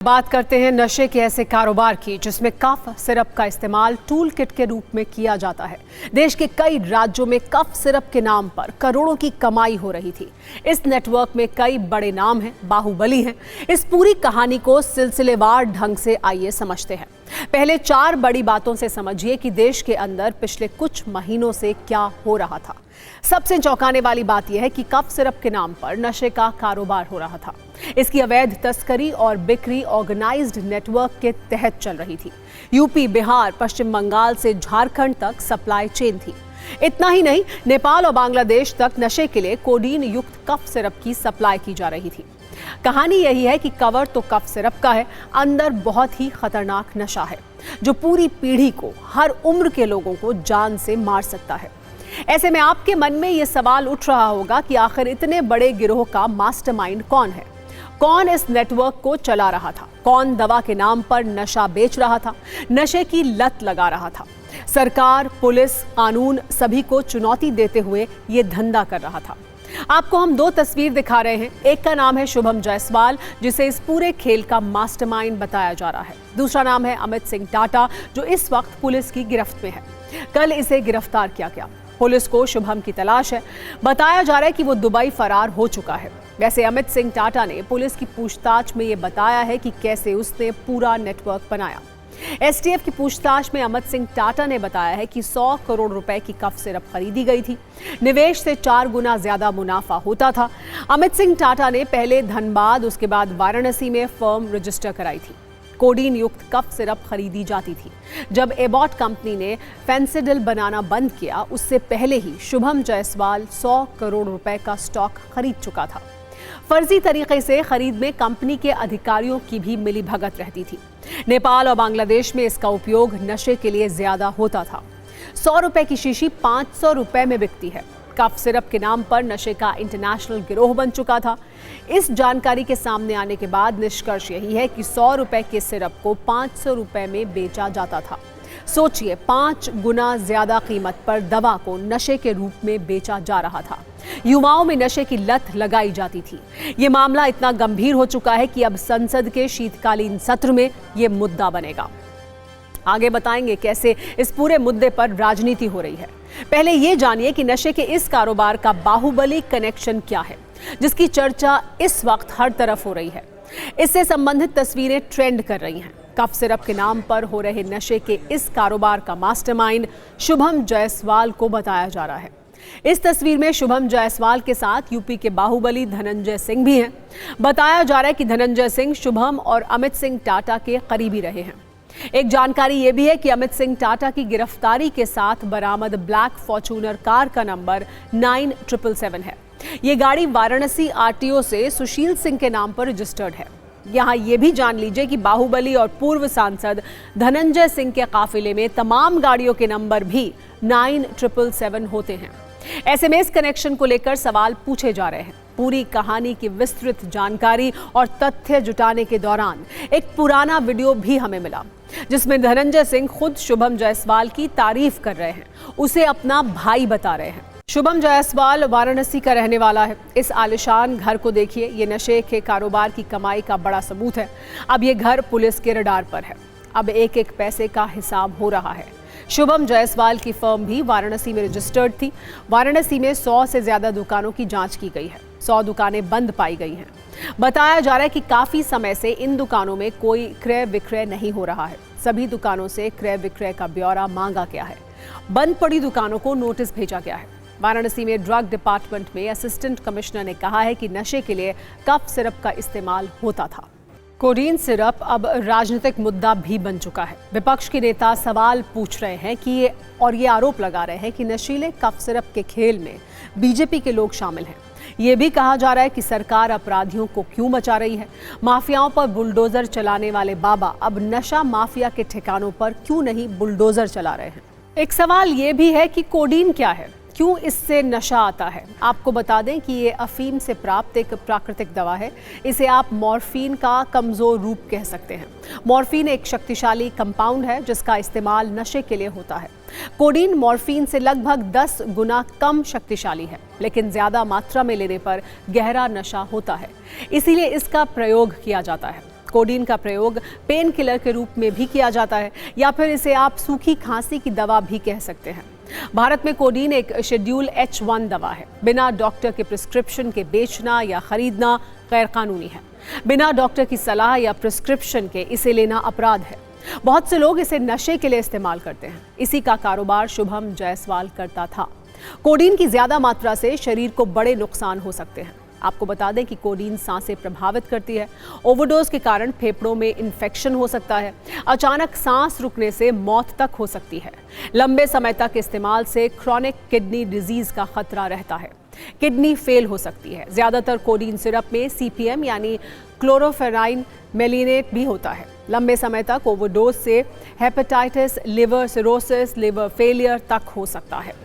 बात करते हैं नशे के ऐसे कारोबार की जिसमें कफ सिरप का इस्तेमाल टूल किट के रूप में किया जाता है। देश के कई राज्यों में कफ सिरप के नाम पर करोड़ों की कमाई हो रही थी। इस नेटवर्क में कई बड़े नाम हैं, बाहुबली हैं। इस पूरी कहानी को सिलसिलेवार ढंग से आइए समझते हैं। पहले 4 बड़ी बातों से समझिए कि देश के अंदर पिछले कुछ महीनों से क्या हो रहा था। सबसे चौंकाने वाली बात यह है कि कफ सिरप के नाम पर नशे का कारोबार हो रहा था। इसकी अवैध तस्करी और बिक्री ऑर्गेनाइज्ड नेटवर्क के तहत चल रही थी। यूपी, बिहार, पश्चिम बंगाल से झारखंड तक सप्लाई चेन थी। इतना ही नहीं, नेपाल और बांग्लादेश तक नशे के लिए कोडीन युक्त कफ सिरप की सप्लाई की जा रही थी। कहानी यही है कि कवर तो कफ सिरप का है, अंदर बहुत ही खतरनाक नशा है जो पूरी पीढ़ी को, हर उम्र के लोगों को जान से मार सकता है। ऐसे में आपके मन में यह सवाल उठ रहा होगा कि आखिर इतने बड़े गिरोह का मास्टरमाइंड कौन है? कौन इस नेटवर्क को चला रहा था? कौन दवा के नाम पर नशा बेच रहा था, नशे की लत लगा रहा था? सरकार, पुलिस, कानून सभी को चुनौती देते हुए ये धंधा कर रहा था। आपको हम 2 तस्वीर दिखा रहे हैं। एक का नाम है शुभम जायसवाल, जिसे इस पूरे खेल का मास्टरमाइंड बताया जा रहा है। दूसरा नाम है अमित सिंह टाटा, जो इस वक्त पुलिस की गिरफ्त में है। कल इसे गिरफ्तार किया गया। पुलिस को शुभम की तलाश है। बताया जा रहा है कि वो दुबई फरार हो चुका है। वैसे अमित सिंह टाटा ने पुलिस की पूछताछ में ये बताया है कि कैसे उसने पूरा नेटवर्क बनाया। एसटीएफ की पूछताछ में अमित सिंह टाटा ने बताया है कि 100 करोड़ रुपए की कफ सिरप खरीदी गई थी। निवेश से 4 गुना ज्यादा मुनाफा होता था। अमित सिंह टाटा ने पहले धनबाद, उसके बाद वाराणसी में फर्म रजिस्टर कराई थी। कोडीन युक्त कफ सिरप खरीदी जाती थी। जब एबॉट कंपनी ने फेंसिडिल बनाना बंद किया, उससे पहले ही शुभम जायसवाल 100 करोड़ रुपए का स्टॉक खरीद चुका था। फर्जी तरीके से खरीद में कंपनी के अधिकारियों की भी मिलीभगत रहती थी। नेपाल और बांग्लादेश में इसका उपयोग नशे के लिए ज्यादा होता था। 100 रुपए की शीशी 500 रुपए में बिकती है। कफ सिरप के नाम पर नशे का इंटरनेशनल गिरोह बन चुका था। इस जानकारी के सामने आने के बाद निष्कर्ष यही है कि 100 रुपए के सिरप को 500 रुपए में बेचा जाता था। सोचिए, 5 गुना ज्यादा कीमत पर दवा को नशे के रूप में बेचा जा रहा था। युवाओं में नशे की लत लगाई जाती थी। ये मामला इतना गंभीर हो चुका है कि अब संसद के शीतकालीन सत्र में ये मुद्दा बनेगा। आगे बताएंगे कैसे इस पूरे मुद्दे पर राजनीति हो रही है। पहले ये जानिए कि नशे के इस कारोबार का बाहुबली कनेक्शन क्या है, जिसकी चर्चा इस वक्त हर तरफ हो रही है। इससे संबंधित तस्वीरें ट्रेंड कर रही हैं। कफ सिरप के नाम पर हो रहे नशे के इस कारोबार का मास्टरमाइंड शुभम जायसवाल को बताया जा रहा है। इस तस्वीर में शुभम जायसवाल के साथ यूपी के बाहुबली धनंजय सिंह भी हैं। बताया जा रहा है कि धनंजय सिंह शुभम और अमित सिंह टाटा के करीबी रहे हैं। एक जानकारी यह भी है कि अमित सिंह टाटा की गिरफ्तारी के साथ बरामद ब्लैक फॉर्च्यूनर कार का नंबर 9777 है। ये गाड़ी वाराणसी आरटीओ से सुशील सिंह के नाम पर रजिस्टर्ड है। यहाँ ये भी जान लीजिए कि बाहुबली और पूर्व सांसद धनंजय सिंह के काफिले में तमाम गाड़ियों के नंबर भी 9777 होते हैं। ऐसे में इस कनेक्शन को लेकर सवाल पूछे जा रहे हैं। पूरी कहानी की विस्तृत जानकारी और तथ्य जुटाने के दौरान एक पुराना वीडियो भी हमें मिला, जिसमें धनंजय सिंह खुद शुभम जायसवाल की तारीफ कर रहे हैं, उसे अपना भाई बता रहे हैं। शुभम जायसवाल वाराणसी का रहने वाला है। इस आलिशान घर को देखिए, ये नशे के कारोबार की कमाई का बड़ा सबूत है। अब ये घर पुलिस के रडार पर है। अब एक एक पैसे का हिसाब हो रहा है। शुभम जायसवाल की फर्म भी वाराणसी में रजिस्टर्ड थी। वाराणसी में 100 से ज्यादा दुकानों की जांच की गई है। 100 दुकानें बंद पाई गई हैं। बताया जा रहा है कि काफी समय से इन दुकानों में कोई क्रय विक्रय नहीं हो रहा है। सभी दुकानों से क्रय विक्रय का ब्यौरा मांगा गया है। बंद पड़ी दुकानों को नोटिस भेजा गया है। वाराणसी में ड्रग डिपार्टमेंट में असिस्टेंट कमिश्नर ने कहा है कि नशे के लिए कफ सिरप का इस्तेमाल होता था। कोडीन सिरप अब राजनीतिक मुद्दा भी बन चुका है। विपक्ष के नेता सवाल पूछ रहे हैं कि ये आरोप लगा रहे हैं कि नशीले कफ सिरप के खेल में बीजेपी के लोग शामिल हैं। ये भी कहा जा रहा है कि सरकार अपराधियों को क्यों मचा रही है। माफियाओं पर बुलडोजर चलाने वाले बाबा अब नशा माफिया के ठिकानों पर क्यों नहीं बुलडोजर चला रहे हैं। एक सवाल ये भी है कि कोडीन क्या है, क्यों इससे नशा आता है। आपको बता दें कि ये अफीम से प्राप्त एक प्राकृतिक दवा है। इसे आप मॉर्फिन का कमजोर रूप कह सकते हैं। मॉर्फिन एक शक्तिशाली कंपाउंड है जिसका इस्तेमाल नशे के लिए होता है। कोडीन मॉर्फिन से लगभग 10 गुना कम शक्तिशाली है, लेकिन ज्यादा मात्रा में लेने पर गहरा नशा होता है, इसीलिए इसका प्रयोग किया जाता है। कोडीन का प्रयोग पेन किलर के रूप में भी किया जाता है या फिर इसे आप सूखी खांसी की दवा भी कह सकते हैं। भारत में कोडीन एक शेड्यूल H1 दवा है। बिना डॉक्टर के प्रिस्क्रिप्शन के बेचना या खरीदना गैर कानूनी है। बिना डॉक्टर की सलाह या प्रिस्क्रिप्शन के इसे लेना अपराध है। बहुत से लोग इसे नशे के लिए इस्तेमाल करते हैं। इसी का कारोबार शुभम जायसवाल करता था। कोडीन की ज्यादा मात्रा से शरीर को बड़े नुकसान हो सकते हैं। आपको बता दें कि कोडीन सांसें प्रभावित करती है। ओवरडोज के कारण फेफड़ों में इन्फेक्शन हो सकता है। अचानक सांस रुकने से मौत तक हो सकती है। लंबे समय तक इस्तेमाल से क्रॉनिक किडनी डिजीज का खतरा रहता है। किडनी फेल हो सकती है। ज्यादातर कोडीन सिरप में CPM यानी क्लोरोफेनाइन मेलिनेट भी होता है। लंबे समय तक ओवरडोज से hepatitis, liver cirrhosis, liver failure तक हो सकता है।